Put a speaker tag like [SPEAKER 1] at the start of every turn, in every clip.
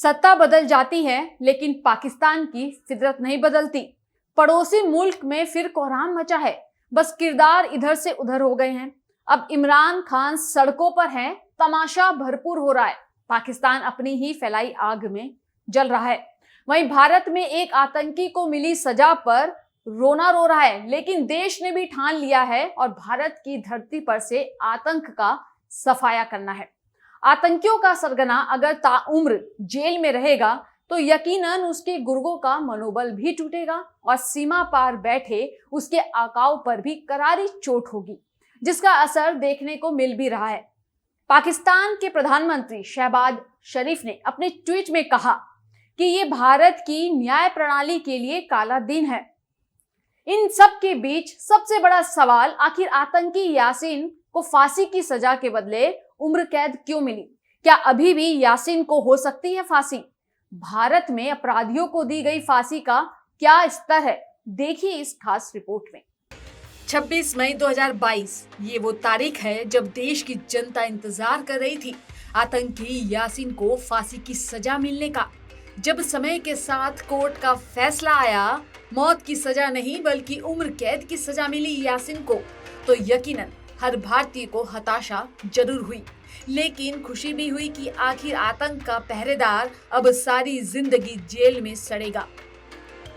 [SPEAKER 1] सत्ता बदल जाती है लेकिन पाकिस्तान की फितरत नहीं बदलती। पड़ोसी मुल्क में फिर कोहराम मचा है, बस किरदार इधर से उधर हो गए हैं। अब इमरान खान सड़कों पर हैं, तमाशा भरपूर हो रहा है। पाकिस्तान अपनी ही फैलाई आग में जल रहा है। वहीं भारत में एक आतंकी को मिली सजा पर रोना रो रहा है, लेकिन देश ने भी ठान लिया है और भारत की धरती पर से आतंक का सफाया करना है। आतंकियों का सरगना अगर ताउम्र जेल में रहेगा तो यकीनन उसके गुर्गों का मनोबल भी टूटेगा और सीमा पार बैठे उसके आकाओं पर भी करारी चोट होगी, जिसका असर देखने को मिल भी रहा है। पाकिस्तान के प्रधानमंत्री शहबाज शरीफ ने अपने ट्वीट में कहा कि ये भारत की न्याय प्रणाली के लिए काला दिन है। इन सब के बीच सबसे बड़ा सवाल, आखिर आतंकी यासीन को फांसी की सजा के बदले उम्र कैद क्यों मिली? क्या अभी भी यासीन को हो सकती है फांसी? भारत में अपराधियों को दी गई फांसी का क्या स्तर है, देखिए इस खास रिपोर्ट में। 26 मई 2022 ये वो तारीख है जब देश की जनता इंतजार कर रही थी आतंकी यासीन को फांसी की सजा मिलने का। जब समय के साथ कोर्ट का फैसला आया, मौत की सजा नहीं बल्कि उम्र कैद की सजा मिली यासीन को, तो यकीनन हर भारतीय को हताशा जरूर हुई, लेकिन खुशी भी हुई कि आखिर आतंक का पहरेदार अब सारी जिंदगी जेल में सड़ेगा।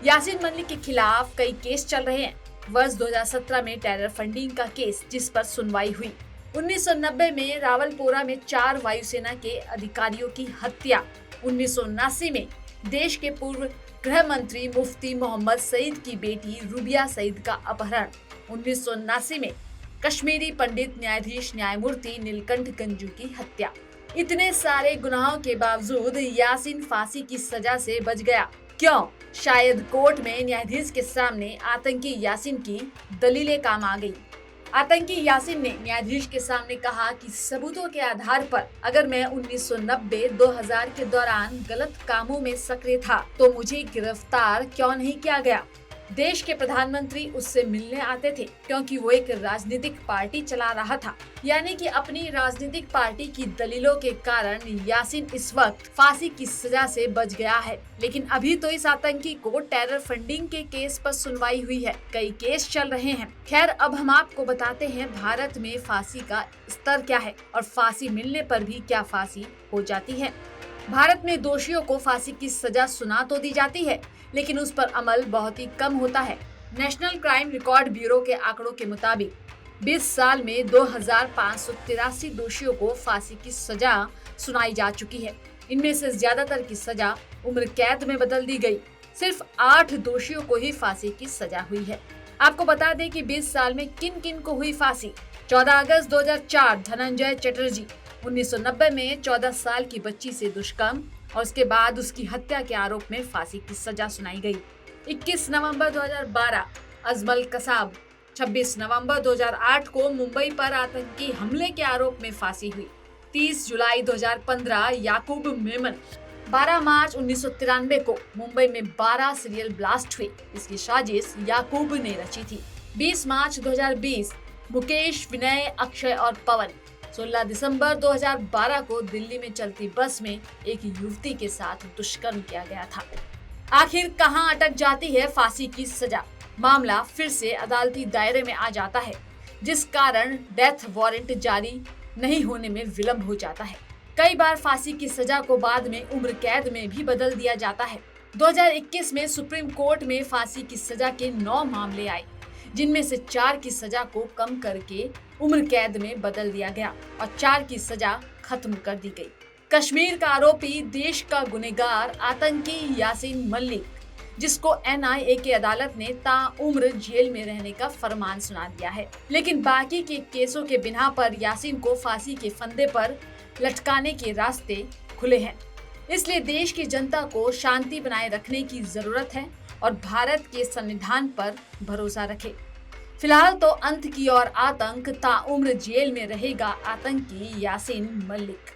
[SPEAKER 1] यासीन मलिक के खिलाफ कई केस चल रहे हैं। वर्ष 2017 में टेरर फंडिंग का केस, जिस पर सुनवाई हुई। 1990 में रावलपोरा में 4 वायुसेना के अधिकारियों की हत्या। 1979 में देश के पूर्व गृह मंत्री मुफ्ती मोहम्मद सईद की बेटी रूबिया सईद का अपहरण। 1979 में कश्मीरी पंडित न्यायाधीश न्यायमूर्ति नीलकंठ गंजू की हत्या। इतने सारे गुनाहों के बावजूद यासीन फांसी की सजा से बच गया। क्यों? शायद कोर्ट में न्यायाधीश के सामने आतंकी यासीन की दलीलें काम आ गई। आतंकी यासीन ने न्यायाधीश के सामने कहा कि सबूतों के आधार पर अगर मैं 1990-2000 के दौरान गलत कामों में सक्रिय था तो मुझे गिरफ्तार क्यों नहीं किया गया? देश के प्रधानमंत्री उससे मिलने आते थे क्योंकि वो एक राजनीतिक पार्टी चला रहा था, यानी कि अपनी राजनीतिक पार्टी की दलीलों के कारण यासीन इस वक्त फांसी की सजा से बच गया है। लेकिन अभी तो इस आतंकी को टेरर फंडिंग के केस पर सुनवाई हुई है, कई केस चल रहे हैं। खैर, अब हम आपको बताते हैं भारत में फांसी का स्तर क्या है और फांसी मिलने पर भी क्या फांसी हो जाती है। भारत में दोषियों को फांसी की सजा सुना तो दी जाती है, लेकिन उस पर अमल बहुत ही कम होता है। नेशनल क्राइम रिकॉर्ड ब्यूरो के आंकड़ों के मुताबिक 20 साल में 2583 दोषियों को फांसी की सजा सुनाई जा चुकी है। इनमें से ज्यादातर की सजा उम्र कैद में बदल दी गई। सिर्फ 8 दोषियों को ही फांसी की सजा हुई है। आपको बता दें कि 20 साल में किन किन को हुई फांसी। 14 अगस्त 2004 धनंजय चटर्जी। 1990 में 14 साल की बच्ची से दुष्कर्म और उसके बाद उसकी हत्या के आरोप में फांसी की सजा सुनाई गई। 21 नवंबर 2012 अजमल कसाब। 26 नवंबर 2008 को मुंबई पर आतंकी हमले के आरोप में फांसी हुई। 30 जुलाई 2015 याकूब मेमन। 12 मार्च 1993 को मुंबई में 12 सीरियल ब्लास्ट हुए। इसकी साजिश याकूब ने रची थी। 20 मार्च 2020 मुकेश, विनय, अक्षय और पवन। 16 दिसंबर 2012 को दिल्ली में चलती बस में एक युवती के साथ दुष्कर्म किया गया था। आखिर कहां अटक जाती है फांसी की सजा? मामला फिर से अदालती दायरे में आ जाता है, जिस कारण डेथ वारंट जारी नहीं होने में विलंब हो जाता है। कई बार फांसी की सजा को बाद में उम्र कैद में भी बदल दिया जाता है। 2021 में सुप्रीम कोर्ट में फांसी की सजा के 9 मामले आए, जिनमें से 4 की सजा को कम करके उम्र कैद में बदल दिया गया और 4 की सजा खत्म कर दी गई। कश्मीर का आरोपी, देश का गुनहगार आतंकी यासीन मलिक, जिसको NIA की अदालत ने ताउम्र जेल में रहने का फरमान सुना दिया है। लेकिन बाकी के केसों के बिना पर यासीन को फांसी के फंदे पर लटकाने के रास्ते खुले हैं। इसलिए देश की जनता को शांति बनाए रखने की जरूरत है और भारत के संविधान पर भरोसा रखे। फिलहाल तो अंत की ओर आतंक, ताउम्र जेल में रहेगा आतंकी यासीन मलिक।